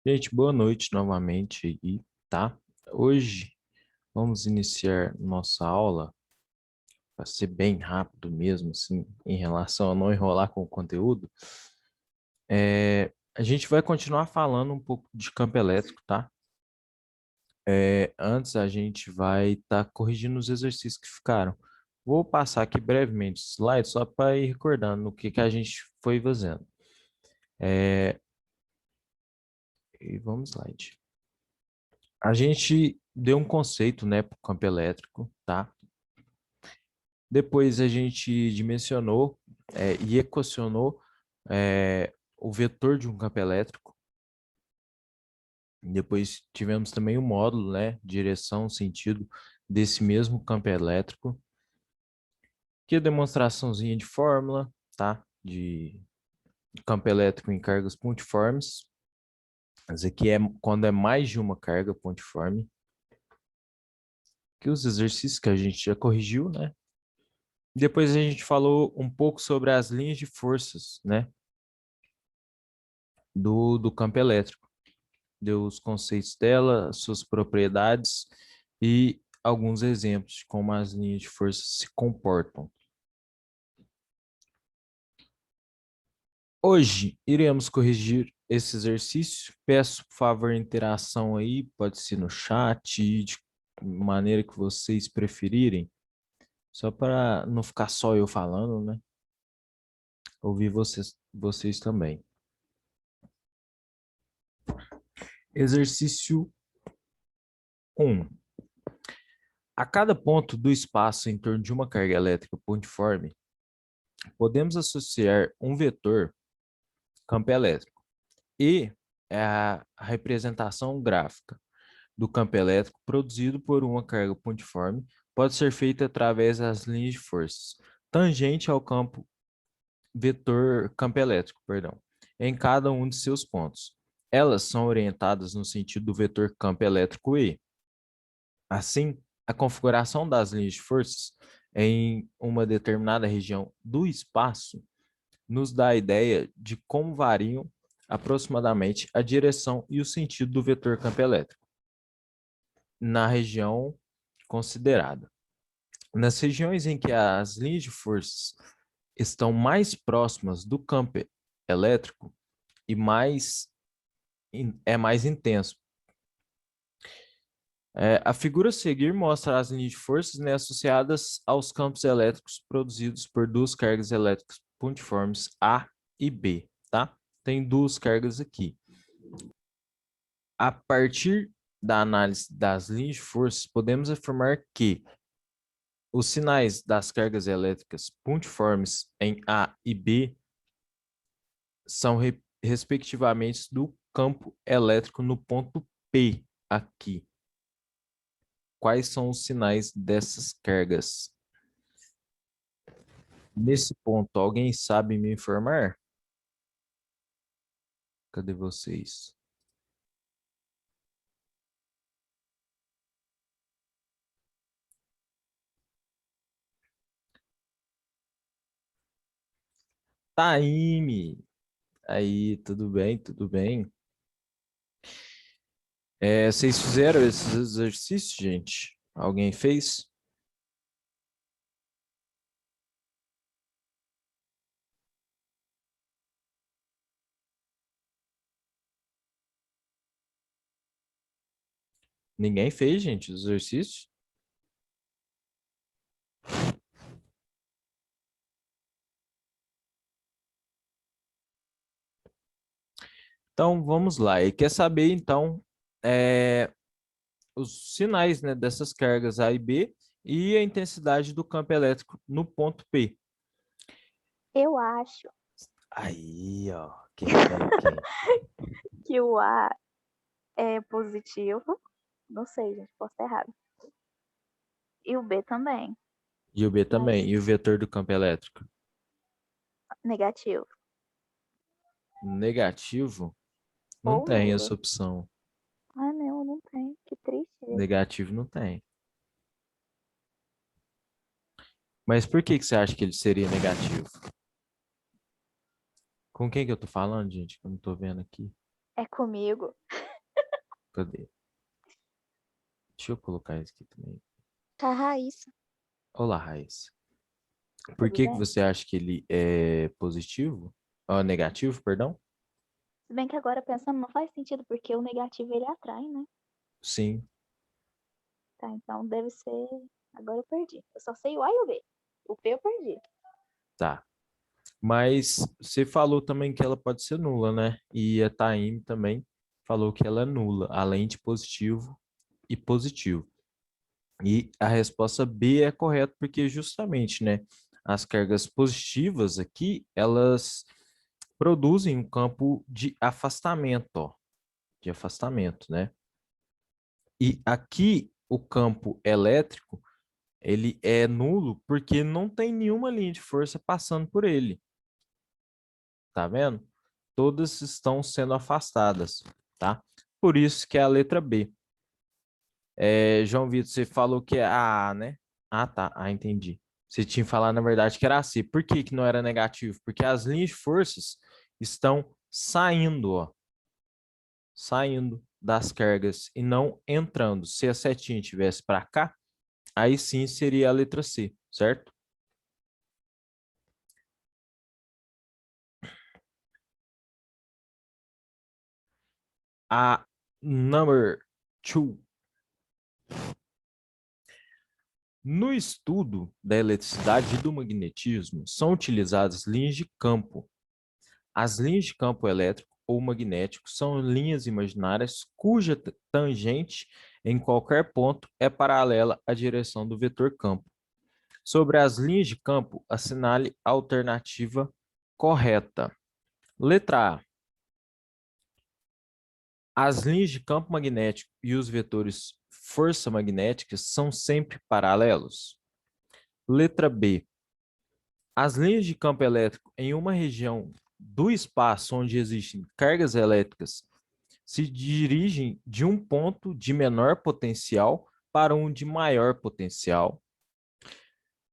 Gente, boa noite novamente aí, tá? Hoje vamos iniciar nossa aula, para ser bem rápido mesmo, assim, em relação a não enrolar com o conteúdo. A gente vai continuar falando um pouco de campo elétrico, tá? Antes a gente vai estar corrigindo os exercícios que ficaram. Vou passar aqui brevemente os slides só para ir recordando o que a gente foi fazendo. E vamos slide. A gente deu um conceito, né, para o campo elétrico, tá? Depois a gente dimensionou e equacionou o vetor de um campo elétrico. Depois tivemos também o módulo, né, direção, sentido desse mesmo campo elétrico. Aqui a demonstraçãozinha de fórmula, tá? De campo elétrico em cargas pontiformes. Mas aqui é quando é mais de uma carga pontiforme. Aqui os exercícios que a gente já corrigiu, né? Depois a gente falou um pouco sobre as linhas de forças, né? Do campo elétrico. Deu os conceitos dela, suas propriedades e alguns exemplos de como as linhas de força se comportam. Hoje iremos corrigir esse exercício. Peço, por favor, interação aí, pode ser no chat, de maneira que vocês preferirem, só para não ficar só eu falando, né? Ouvir vocês também. Exercício 1. A cada ponto do espaço em torno de uma carga elétrica pontiforme, podemos associar um vetor campo elétrico e a representação gráfica do campo elétrico produzido por uma carga pontiforme pode ser feita através das linhas de forças tangente ao campo vetor campo elétrico, perdão, em cada um de seus pontos. Elas são orientadas no sentido do vetor campo elétrico E. Assim, a configuração das linhas de forças em uma determinada região do espaço nos dá a ideia de como variam aproximadamente a direção e o sentido do vetor campo elétrico na região considerada. Nas regiões em que as linhas de forças estão mais próximas do campo elétrico e é mais intenso. A figura a seguir mostra as linhas de forças, né, associadas aos campos elétricos produzidos por duas cargas elétricas pontiformes A e B, tá? Tem duas cargas aqui. A partir da análise das linhas de forças, podemos afirmar que os sinais das cargas elétricas pontiformes em A e B são, respectivamente, do campo elétrico no ponto P aqui. Quais são os sinais dessas cargas? Nesse ponto, alguém sabe me informar? Cadê vocês? Taime! Aí, tudo bem, tudo bem. Vocês fizeram esses exercícios, gente? Alguém fez? Ninguém fez, gente, os exercícios? Então, vamos lá. E quer saber, então, é, os sinais, né, dessas cargas A e B e a intensidade do campo elétrico no ponto P. Eu acho Aí, ó. Quem? que o A é positivo. Não sei, gente, posso estar errado. E o B também, E o B mas também. E o vetor do campo elétrico? negativo. Negativo? Não Ou tem nulo. essa opção. Ah, não tem. Que triste, gente. Negativo não tem. Mas por que você acha que ele seria negativo? Com quem que eu tô falando, gente? Que eu não tô vendo aqui. É comigo. Cadê? Deixa eu colocar isso aqui também. Tá, Raíssa. Olá, Raíssa. Por Tudo que bem? você acha que ele é positivo? Ah, negativo, perdão? Se bem que agora pensando não faz sentido, porque o negativo ele atrai, né? Sim, Tá, então deve ser. Agora eu perdi. Eu só sei o A e o B. O P eu perdi. tá. Mas você falou também que ela pode ser nula, né? E a Taime também falou que ela é nula, além de positivo e positivo. E a resposta B é correta, porque justamente, né, as cargas positivas aqui, elas produzem um campo de afastamento, ó, de afastamento, né? E aqui o campo elétrico, ele é nulo porque não tem nenhuma linha de força passando por ele, tá vendo? Todas estão sendo afastadas, tá? Por isso que é a letra B. João Vitor, você falou que é a A, né? Ah, tá. Ah, entendi. Você tinha falado, na verdade, que era a C. Por que que não era negativo? Porque as linhas de forças estão saindo, ó. Saindo das cargas e não entrando. Se a setinha estivesse para cá, aí sim seria a letra C, certo? A number two. No estudo da eletricidade e do magnetismo, são utilizadas linhas de campo. As linhas de campo elétrico ou magnético são linhas imaginárias cuja tangente em qualquer ponto é paralela à direção do vetor campo. Sobre as linhas de campo, assinale a alternativa correta. Letra A. As linhas de campo magnético e os vetores força magnética são sempre paralelos. Letra B. As linhas de campo elétrico em uma região do espaço onde existem cargas elétricas se dirigem de um ponto de menor potencial para um de maior potencial.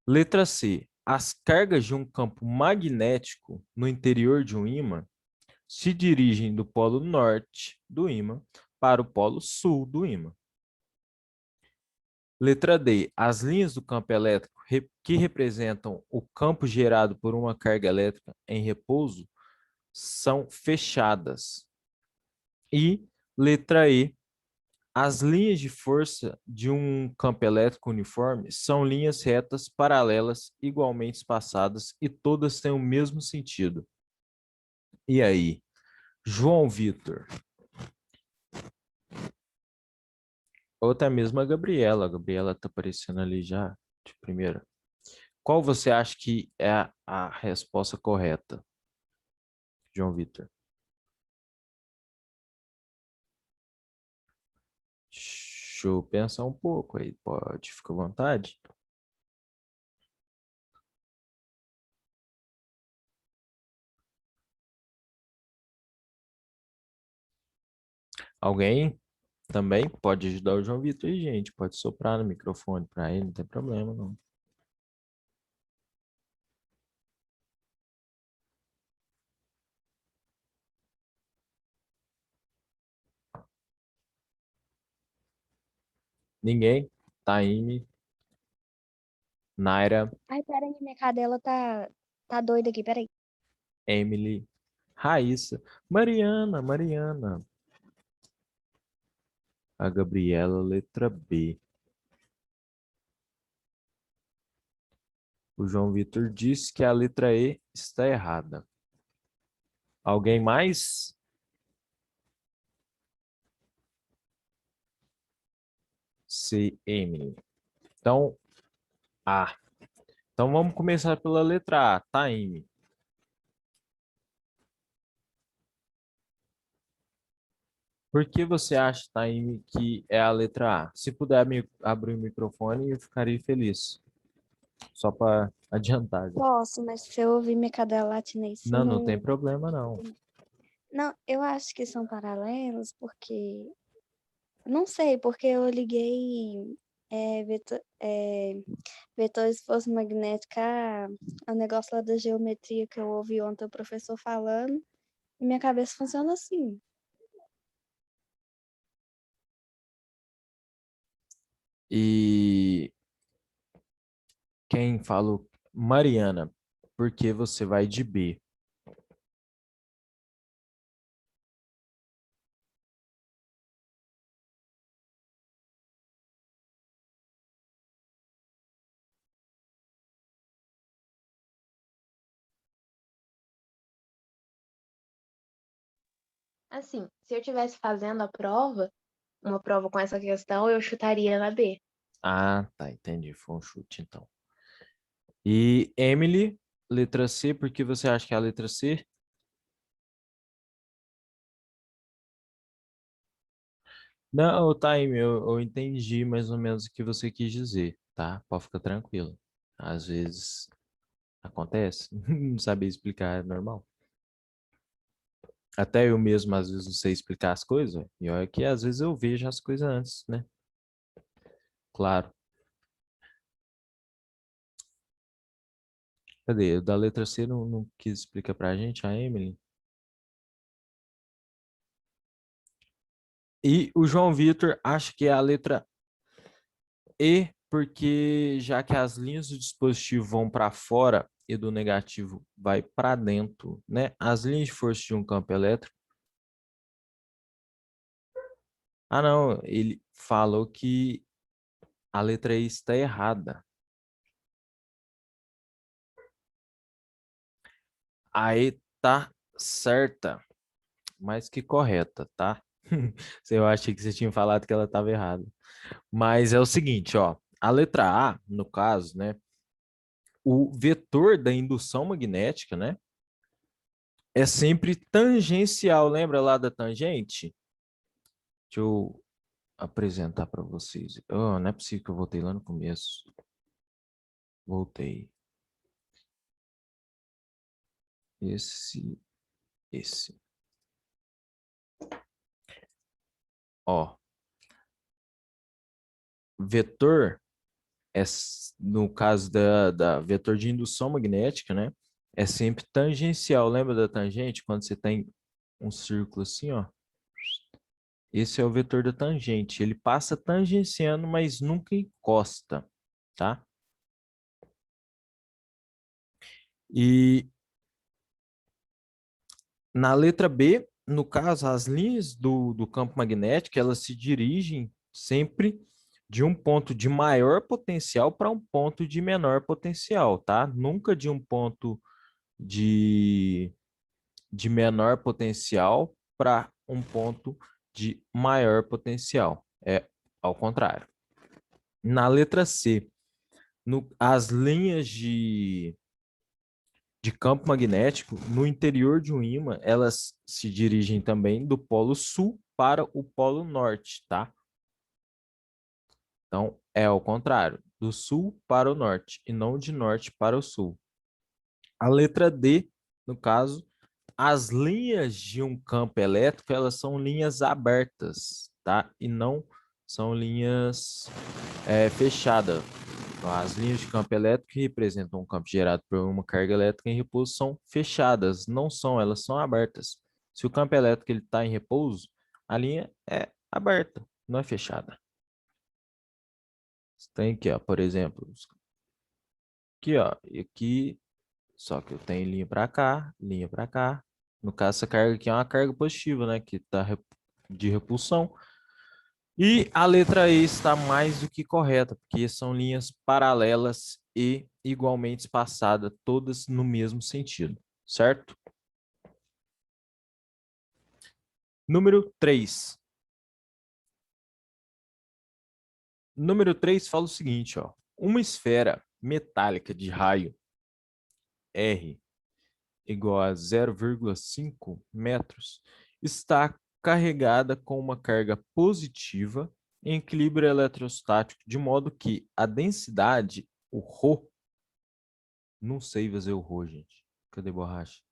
Letra C. As cargas de um campo magnético no interior de um ímã se dirigem do polo norte do ímã para o polo sul do ímã. Letra D. As linhas do campo elétrico que representam o campo gerado por uma carga elétrica em repouso são fechadas. E letra E. As linhas de força de um campo elétrico uniforme são linhas retas paralelas igualmente espaçadas e todas têm o mesmo sentido. E aí, João Vitor, ou até mesmo a Gabriela. A Gabriela está aparecendo ali já de primeira. Qual você acha que é a resposta correta, João Vitor? Deixa eu pensar um pouco aí, pode, fica à vontade. Alguém também pode ajudar o João Vitor aí, gente. Pode soprar no microfone para ele, não tem problema, não. Ninguém? Taime, Naira, Ai, peraí, minha cadela tá doida aqui, peraí. Emily, Raíssa, Mariana. A Gabriela, letra B. O João Vitor disse que a letra E está errada. Alguém mais? C, Emily. Então, A. Então vamos começar pela letra A, Taime. Por que você acha, Taime, que é a letra A? Se puder abrir o microfone, eu ficaria feliz. Só para adiantar já. Posso, mas se eu ouvir minha cadela latindo aí, se Não, não tem não. problema não. Não, eu acho que são paralelos porque. Não sei, porque eu liguei vetores de força magnética ao negócio lá da geometria que eu ouvi ontem o professor falando, e minha cabeça funciona assim. E quem falou? Mariana, porque você vai de B. Assim, se eu estivesse fazendo a prova, uma prova com essa questão, eu chutaria na B. Ah, tá, entendi. Foi um chute, então. E Emily, letra C, por que você acha que é a letra C? Não, tá, Amy, eu entendi mais ou menos o que você quis dizer, tá? Pode ficar tranquilo. Às vezes acontece, não saber explicar é normal. Até eu mesmo, às vezes, não sei explicar as coisas, e olha que às vezes eu vejo as coisas antes, né? Claro. Cadê? O da letra C não quis explicar pra gente, a Emily. E o João Vitor acha que é a letra E, porque já que as linhas do dispositivo vão para fora e do negativo vai para dentro, né? As linhas de força de um campo elétrico. Ah, não, ele falou que a letra E está errada. A E tá certa, mais que correta, tá? Eu achei que você tinha falado que ela estava errada. Mas é o seguinte, ó, a letra A, no caso, né, o vetor da indução magnética, né, é sempre tangencial. Lembra lá da tangente? Deixa eu apresentar para vocês. Oh, não é possível que eu voltei lá no começo. Voltei. Esse, esse. Ó, vetor no caso da vetor de indução magnética, né? É sempre tangencial. Lembra da tangente? Quando você tem um círculo assim, ó. Esse é o vetor da tangente. Ele passa tangenciando, mas nunca encosta, tá? E na letra B, no caso, as linhas do campo magnético, elas se dirigem sempre de um ponto de maior potencial para um ponto de menor potencial, tá? Nunca de um ponto de, de menor potencial para um ponto de maior potencial. É ao contrário. Na letra C, as linhas de campo magnético no interior de um ímã, elas se dirigem também do polo sul para o polo norte, tá? Então, é ao contrário, do sul para o norte e não de norte para o sul. A letra D, no caso, as linhas de um campo elétrico, elas são linhas abertas, tá? E não são linhas fechadas. As linhas de campo elétrico que representam um campo gerado por uma carga elétrica em repouso são fechadas, não são, elas são abertas. Se o campo elétrico está em repouso, a linha é aberta, não é fechada. Tem aqui, ó, por exemplo, aqui, ó, e aqui, só que eu tenho linha para cá, linha para cá. No caso, essa carga aqui é uma carga positiva, né, que está de repulsão. E a letra E está mais do que correta, porque são linhas paralelas e igualmente espaçadas, todas no mesmo sentido, certo? Número 3. Número 3 fala o seguinte, ó. Uma esfera metálica de raio R igual a 0,5 metros está carregada com uma carga positiva em equilíbrio eletrostático, de modo que a densidade, o ρ, não sei fazer o ρ, gente. Cadê borracha?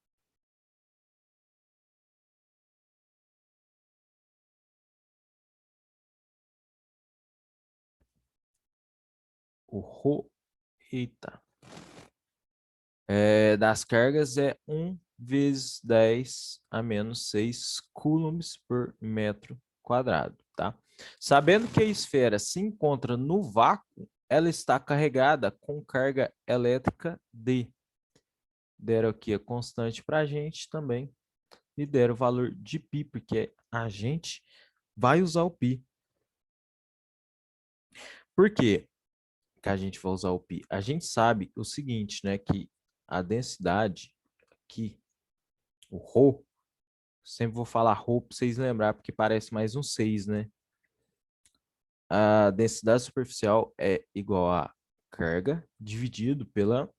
O ρ, eita. Das cargas é 1 vezes 10 a menos 6 coulombs por metro quadrado, tá? Sabendo que a esfera se encontra no vácuo, ela está carregada com carga elétrica D. Deram aqui a constante para a gente também. E deram o valor de π, porque a gente vai usar o π. Por quê que a gente vai usar o π? A gente sabe o seguinte, né? Que a densidade aqui, o ρ, sempre vou falar ρ para vocês lembrarem, porque parece mais um 6, né? A densidade superficial é igual a carga dividido pela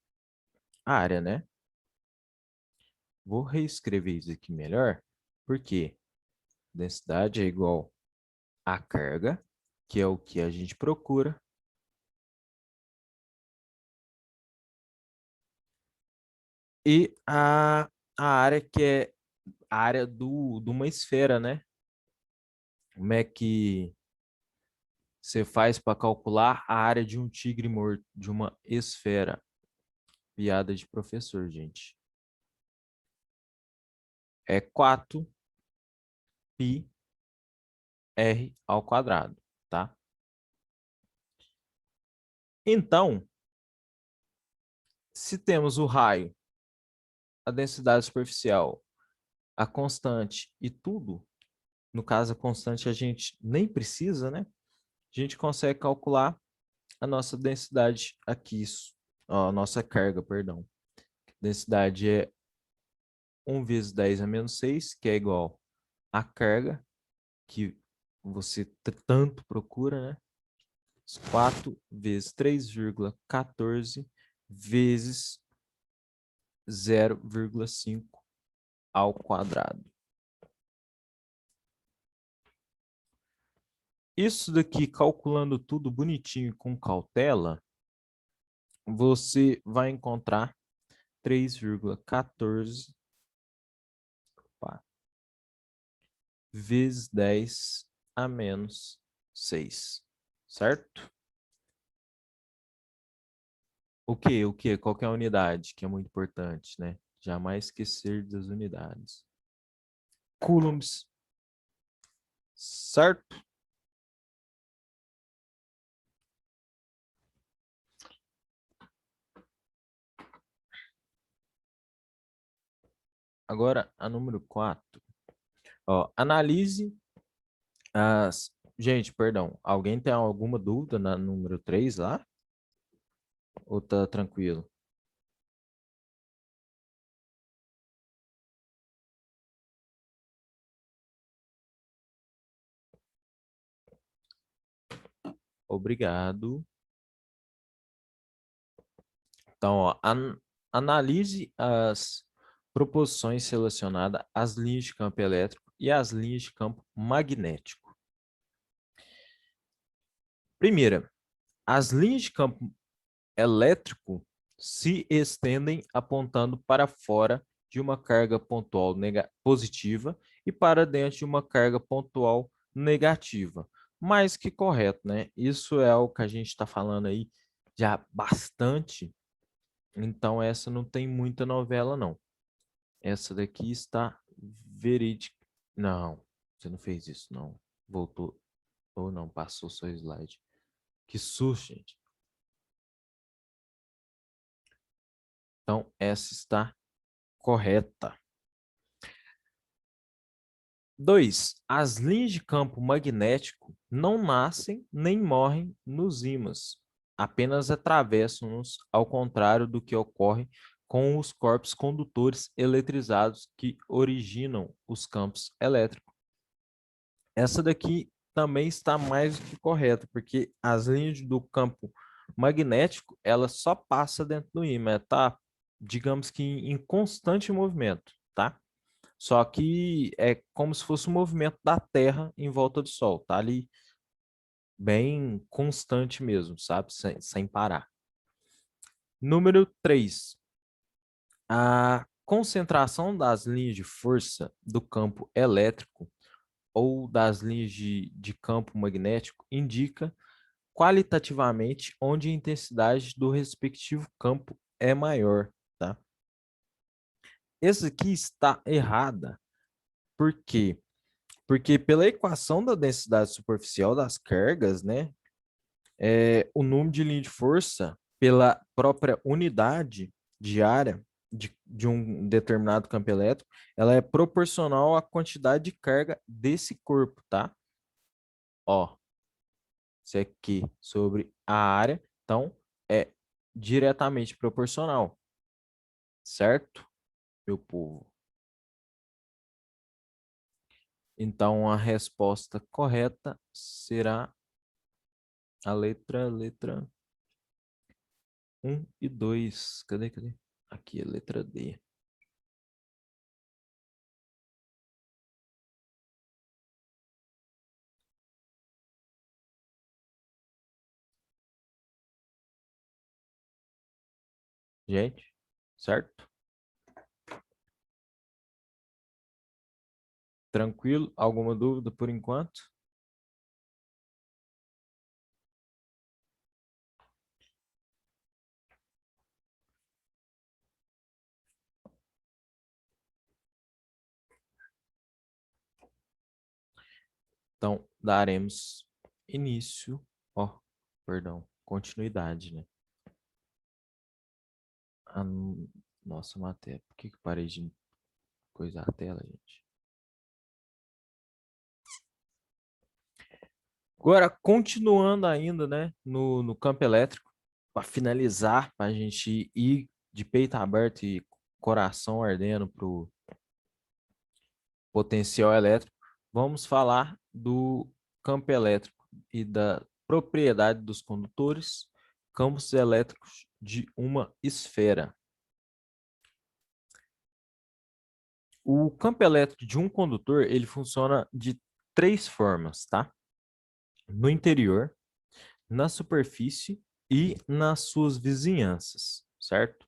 área, né? Vou reescrever isso aqui melhor, porque densidade é igual a carga, que é o que a gente procura, e a área que é a área de uma esfera, né? Como é que você faz para calcular a área de um tigre morto, de uma esfera? Piada de professor, gente. É 4 π r ao quadrado, tá? Então, se temos o raio, a densidade superficial, a constante e tudo, no caso a constante a gente nem precisa, né? A gente consegue calcular a nossa densidade aqui, a nossa carga, perdão. Densidade é 1 vezes 10 a menos 6, que é igual à carga que você tanto procura, né? 4 vezes 3,14 vezes 0,5 ao quadrado. Isso daqui, calculando tudo bonitinho com cautela, você vai encontrar 3,14 vezes 10 a menos 6, certo? O que? O que? Qual que é a unidade? Que é muito importante, né? Jamais esquecer das unidades. Coulombs, certo? Agora, a número 4. Ó, analise as... Gente, perdão. Alguém tem alguma dúvida na número 3 lá? Ou tá tranquilo? Obrigado. Então, ó, analise as proposições relacionadas às linhas de campo elétrico e às linhas de campo magnético. Primeira, as linhas de campo elétrico se estendem apontando para fora de uma carga pontual positiva e para dentro de uma carga pontual negativa. Mais que correto, né? Isso é o que a gente está falando aí já bastante. Então, essa não tem muita novela, não. Essa daqui está verídica. Não, você não fez isso, não. Voltou. Ou não, passou seu slide. Que susto, gente. Então, essa está correta. 2. As linhas de campo magnético não nascem nem morrem nos ímãs. Apenas atravessam-nos, ao contrário do que ocorre com os corpos condutores eletrizados que originam os campos elétricos. Essa daqui também está mais do que correta, porque as linhas do campo magnético, ela só passa dentro do ímã, tá? Digamos que em constante movimento, tá? Só que é como se fosse um movimento da Terra em volta do Sol, tá ali bem constante mesmo, sabe? Sem parar. Número 3. A concentração das linhas de força do campo elétrico ou das linhas de campo magnético indica qualitativamente onde a intensidade do respectivo campo é maior, tá? Essa aqui está errada, porque Porque pela equação da densidade superficial das cargas, né, o número de linha de força pela própria unidade de área de um determinado campo elétrico, ela é proporcional à quantidade de carga desse corpo, tá? Ó, isso aqui sobre a área, então é diretamente proporcional, certo, meu povo? Então a resposta correta será a letra 1 e 2. Cadê? Aqui, a letra D. Gente, certo? Tranquilo? Alguma dúvida por enquanto? Então, daremos início, perdão, continuidade, né? A nossa matéria. Por que eu parei de coisar a tela, gente? Agora, continuando ainda, né, no campo elétrico, para finalizar, para a gente ir de peito aberto e coração ardendo para o potencial elétrico, vamos falar do campo elétrico e da propriedade dos condutores, campos elétricos de uma esfera. O campo elétrico de um condutor, ele funciona de três formas, tá? No interior, na superfície e nas suas vizinhanças, certo?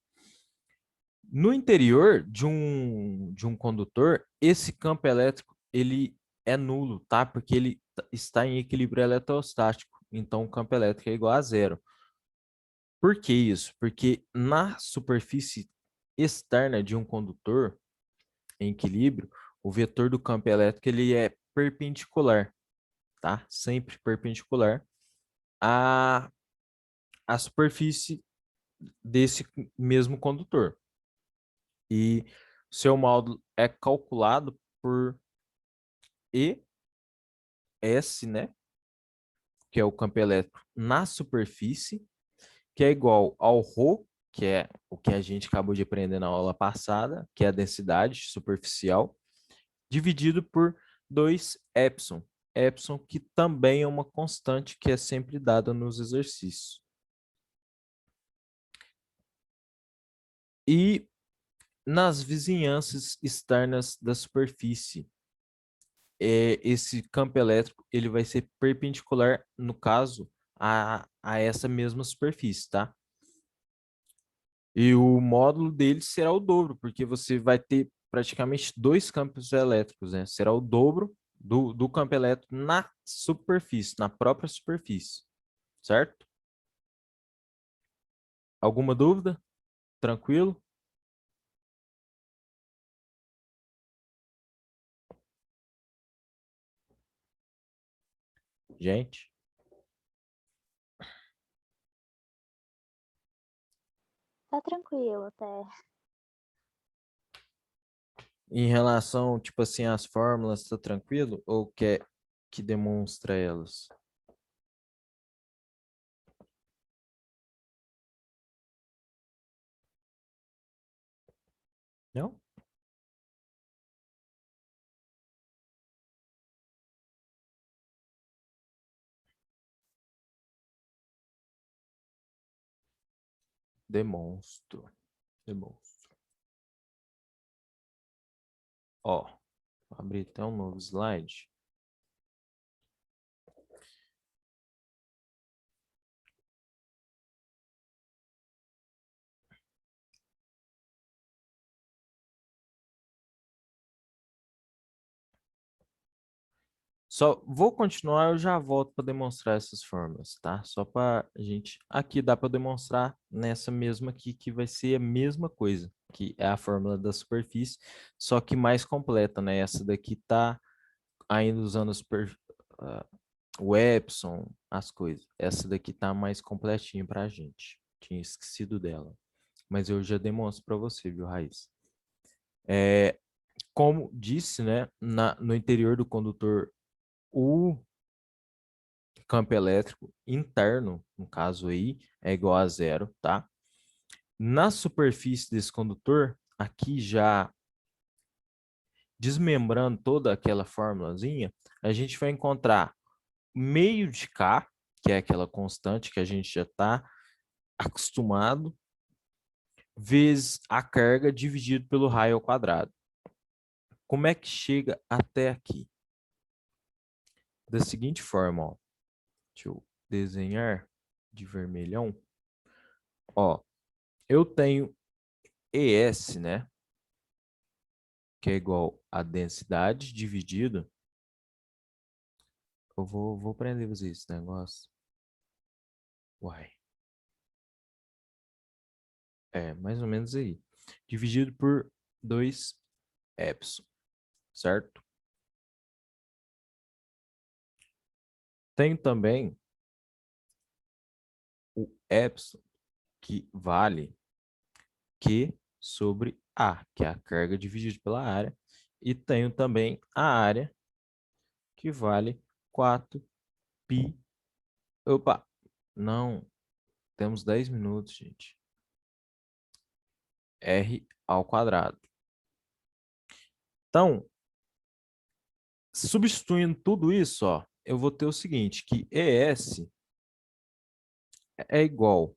No interior de um condutor, esse campo elétrico ele é nulo, tá? Porque ele está em equilíbrio eletrostático. Então, o campo elétrico é igual a zero. Por que isso? Porque na superfície externa de um condutor em equilíbrio, o vetor do campo elétrico ele é perpendicular, tá? Sempre perpendicular à superfície desse mesmo condutor. E seu módulo é calculado por ES, né? Que é o campo elétrico na superfície, que é igual ao ρ, que é o que a gente acabou de aprender na aula passada, que é a densidade superficial, dividido por 2 epsilon. Epsilon que também é uma constante que é sempre dada nos exercícios. E nas vizinhanças externas da superfície, esse campo elétrico ele vai ser perpendicular, no caso, a essa mesma superfície, tá? E o módulo dele será o dobro, porque você vai ter praticamente dois campos elétricos, né? Será o dobro do campo elétrico na superfície, na própria superfície, certo? Alguma dúvida? Tranquilo? Gente? Tá tranquilo até. Em relação, tipo assim, às fórmulas, tá tranquilo? Ou quer que demonstre elas? Não? Demonstro. Demonstro. Ó, vou abrir até um novo slide. Só vou continuar, eu já volto para demonstrar essas fórmulas, tá? Só para a gente... Aqui dá para demonstrar nessa mesma aqui, que vai ser a mesma coisa, que é a fórmula da superfície, só que mais completa, né? Essa daqui tá ainda usando o Epson, as coisas. Essa daqui tá mais completinha pra gente. Tinha esquecido dela. Mas eu já demonstro para você, viu, Raiz? Como disse, né, no interior do condutor, o campo elétrico interno, no caso aí, é igual a zero, tá? Na superfície desse condutor, aqui já desmembrando toda aquela formulazinha, a gente vai encontrar meio de K, que é aquela constante que a gente já está acostumado, vezes a carga dividido pelo raio ao quadrado. Como é que chega até aqui? Da seguinte forma, ó. Deixa eu desenhar de vermelhão. Ó, eu tenho ES, né? Que é igual a densidade dividido. Eu vou aprender a fazer esse negócio. Uai. É, mais ou menos aí. Dividido por 2 epsilon, certo? Tenho também o epsilon, que vale Q sobre A, que é a carga dividida pela área. E tenho também a área, que vale 4π. Opa, não, temos 10 minutos, gente. R ao quadrado. Então, substituindo tudo isso, ó, eu vou ter o seguinte, que ES é igual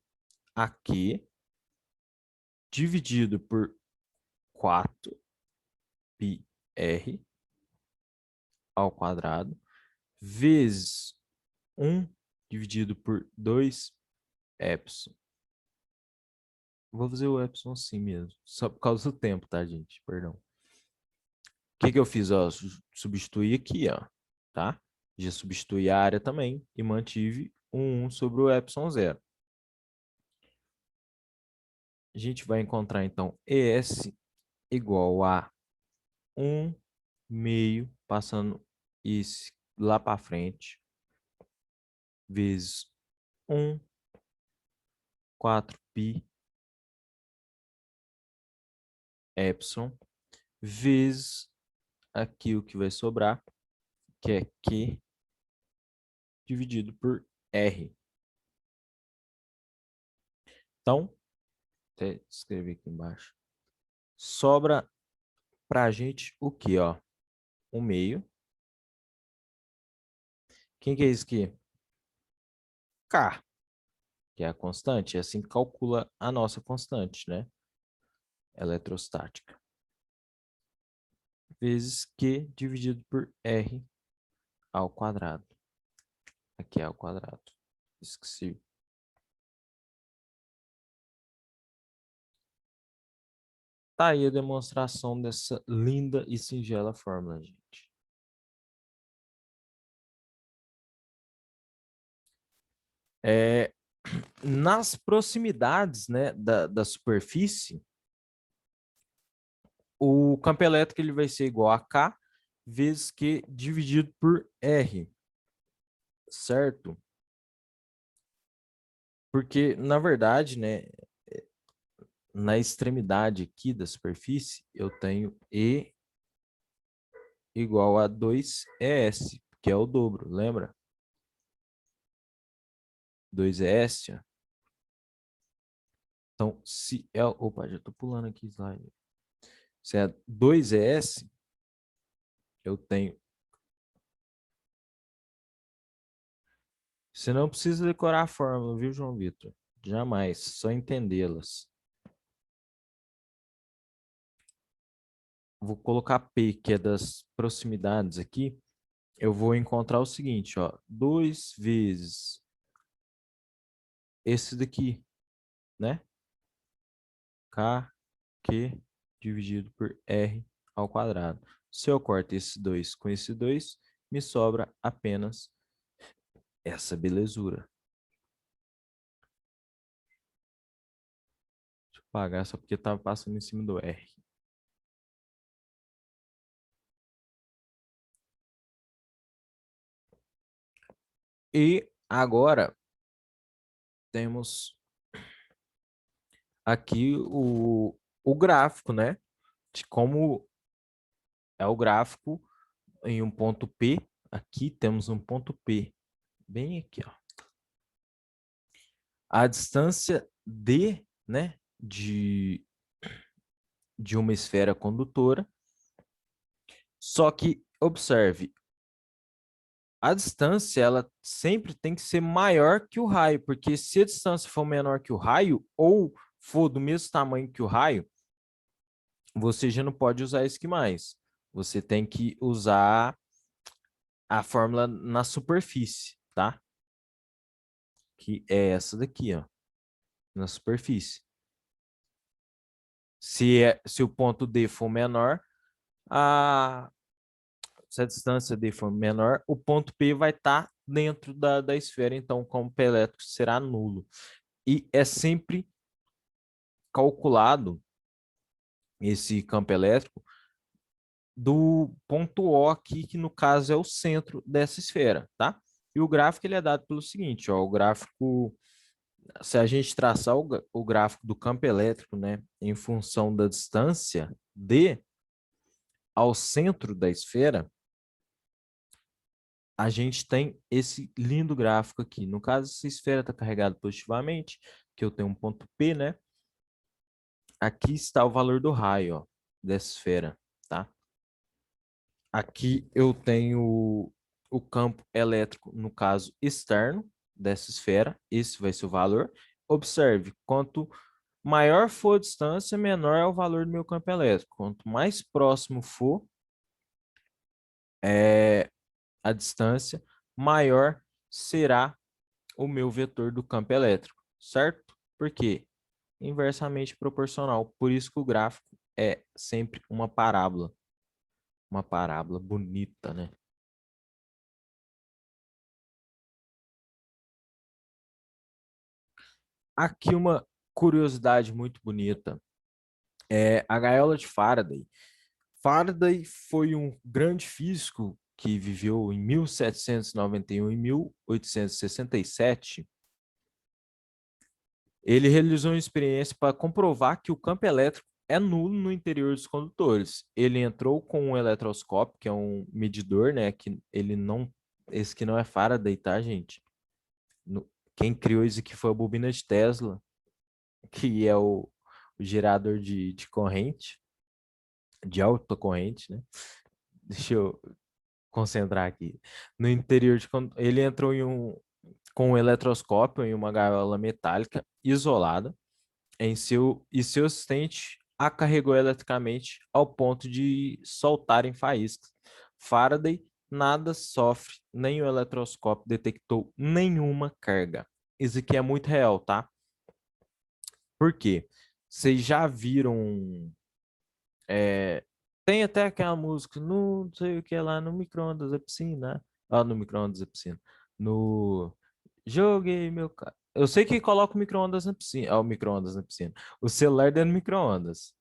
a Q dividido por 4πr ao quadrado vezes 1 dividido por 2 epsilon. Vou fazer o epsilon assim mesmo, só por causa do tempo, tá, gente? Perdão. O que eu fiz? Ó, substituí aqui, ó, tá? Já substituí a área também e mantive o 1 sobre o epsilon zero. A gente vai encontrar, então, ES igual a 1 meio, passando isso lá para frente, vezes 1, 4π epsilon, vezes aqui o que vai sobrar, que é Q dividido por R. Então, até escrever aqui embaixo. Sobra para a gente o que, ó? 1 meio. Quem que é isso aqui? K, que é a constante. É assim que calcula a nossa constante, né? Eletrostática. Vezes Q dividido por R ao quadrado. Aqui é ao quadrado. Esqueci. Tá aí a demonstração dessa linda e singela fórmula, gente. Nas proximidades, né, da superfície, o campo elétrico ele vai ser igual a K vezes Q dividido por R, certo? Porque, na verdade, né, na extremidade aqui da superfície, eu tenho E igual a 2ES, que é o dobro, lembra? 2ES, ó. Então, se é... Opa, já estou pulando aqui slide. Se é 2ES, eu tenho... Você não precisa decorar a fórmula, viu, João Vitor? Jamais, só entendê-las. Vou colocar P, que é das proximidades aqui. Eu vou encontrar o seguinte, ó. 2 vezes esse daqui, né? K, Q dividido por R ao quadrado. Se eu corto esse 2 com esse 2, me sobra apenas essa belezura. Deixa eu apagar só porque estava passando em cima do R. E agora temos aqui o gráfico, né? De como é o gráfico em um ponto P. Aqui temos um ponto P, bem aqui, ó. A distância D, né, de uma esfera condutora. Só que, observe, a distância ela sempre tem que ser maior que o raio, porque se a distância for menor que o raio ou for do mesmo tamanho que o raio, você já não pode usar esquimais. Você tem que usar a fórmula na superfície, tá? Que é essa daqui, ó, na superfície. Se o ponto D for menor, se a distância D for menor, o ponto P vai estar dentro da esfera, então o campo elétrico será nulo. E é sempre calculado esse campo elétrico do ponto O aqui, que no caso é o centro dessa esfera, tá? E o gráfico ele é dado pelo seguinte, ó, o gráfico, se a gente traçar o gráfico do campo elétrico, né, em função da distância D ao centro da esfera, a gente tem esse lindo gráfico aqui. No caso, essa esfera está carregada positivamente, que eu tenho um ponto P, né? Aqui está o valor do raio, ó, dessa esfera, tá? Aqui eu tenho o campo elétrico, no caso externo dessa esfera. Esse vai ser o valor. Observe, quanto maior for a distância, menor é o valor do meu campo elétrico. Quanto mais próximo for a distância, maior será o meu vetor do campo elétrico, certo? Por quê? Inversamente proporcional. Por isso que o gráfico é sempre uma parábola. Uma parábola bonita, né? Aqui uma curiosidade muito bonita é a gaiola de Faraday. Faraday foi um grande físico que viveu em 1791 e 1867. Ele realizou uma experiência para comprovar que o campo elétrico é nulo no interior dos condutores. Ele entrou com um eletroscópio, que é um medidor, né? Que ele não, esse que não é Faraday, tá, gente? Quem criou isso aqui foi a bobina de Tesla, que é o gerador de corrente, de alta corrente, né? Deixa eu concentrar aqui. No interior ele entrou com um eletroscópio em uma gaiola metálica isolada seu assistente a carregou eletricamente ao ponto de soltarem faíscas. Faraday nada sofre, nem o eletroscópio detectou nenhuma carga. Isso aqui é muito real, tá? Por quê? Vocês já viram... tem até aquela música, não sei o que é lá, no micro-ondas da piscina. Ah, no micro-ondas da piscina. No... Joguei meu... Eu sei que coloca o micro-ondas na piscina. Ah, o micro-ondas na piscina. O celular dentro do micro-ondas.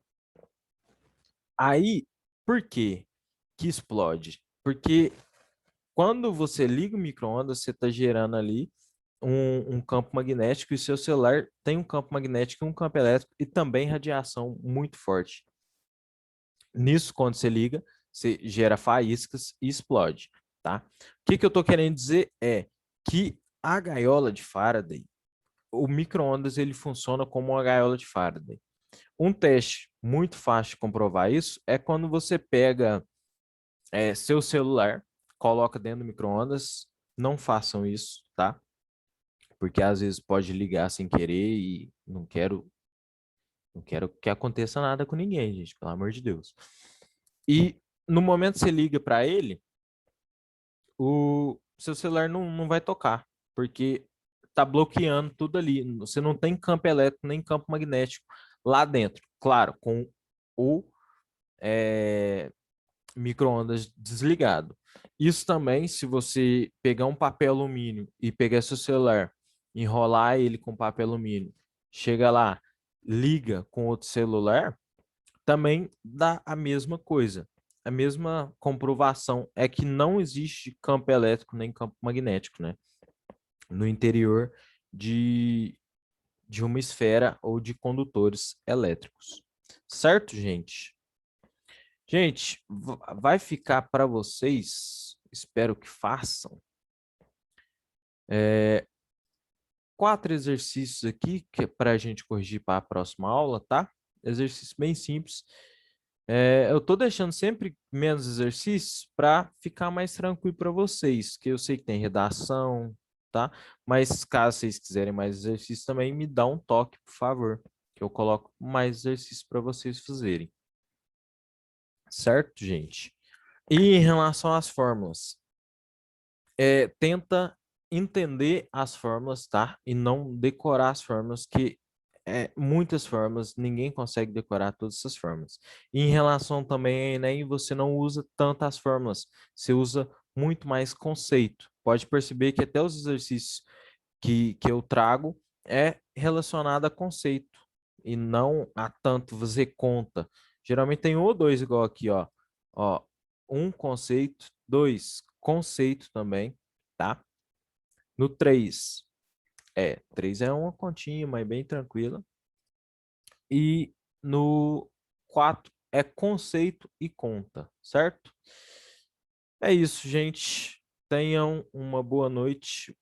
Aí, por quê que explode? Porque quando você liga o micro-ondas, você está gerando ali um campo magnético e seu celular tem um campo magnético e um campo elétrico e também radiação muito forte. Nisso, quando você liga, você gera faíscas e explode, tá? O que eu estou querendo dizer é que a gaiola de Faraday, o micro-ondas, ele funciona como uma gaiola de Faraday. Um teste muito fácil de comprovar isso é quando você pega seu celular, coloca dentro do micro-ondas. Não façam isso, tá? Porque às vezes pode ligar sem querer e não quero que aconteça nada com ninguém, gente, pelo amor de Deus. E no momento que você liga para ele, o seu celular não vai tocar, porque tá bloqueando tudo ali. Você não tem campo elétrico nem campo magnético lá dentro. Claro, com o micro-ondas desligado. Isso também, se você pegar um papel alumínio e pegar seu celular, enrolar ele com papel alumínio, chega lá, liga com outro celular, também dá a mesma coisa. A mesma comprovação é que não existe campo elétrico nem campo magnético, né? no interior de uma esfera ou de condutores elétricos. Certo, gente? Gente, vai ficar para vocês, espero que façam, 4 exercícios aqui que é para a gente corrigir para a próxima aula, tá? Exercício bem simples. Eu estou deixando sempre menos exercícios para ficar mais tranquilo para vocês, que eu sei que tem redação, tá? Mas caso vocês quiserem mais exercícios também, me dá um toque, por favor, que eu coloco mais exercícios para vocês fazerem. Certo, gente? E em relação às fórmulas, tenta entender as fórmulas, tá? E não decorar as fórmulas, que muitas fórmulas, ninguém consegue decorar todas essas fórmulas. E em relação também a Enem, você não usa tantas fórmulas, você usa muito mais conceito. Pode perceber que até os exercícios que eu trago é relacionado a conceito e não a tanto fazer conta. Geralmente tem um ou dois igual aqui, ó. Ó, um conceito, dois conceito também, tá? No 3, 3 é uma continha, mas bem tranquila. E no 4 é conceito e conta, certo? É isso, gente. Tenham uma boa noite.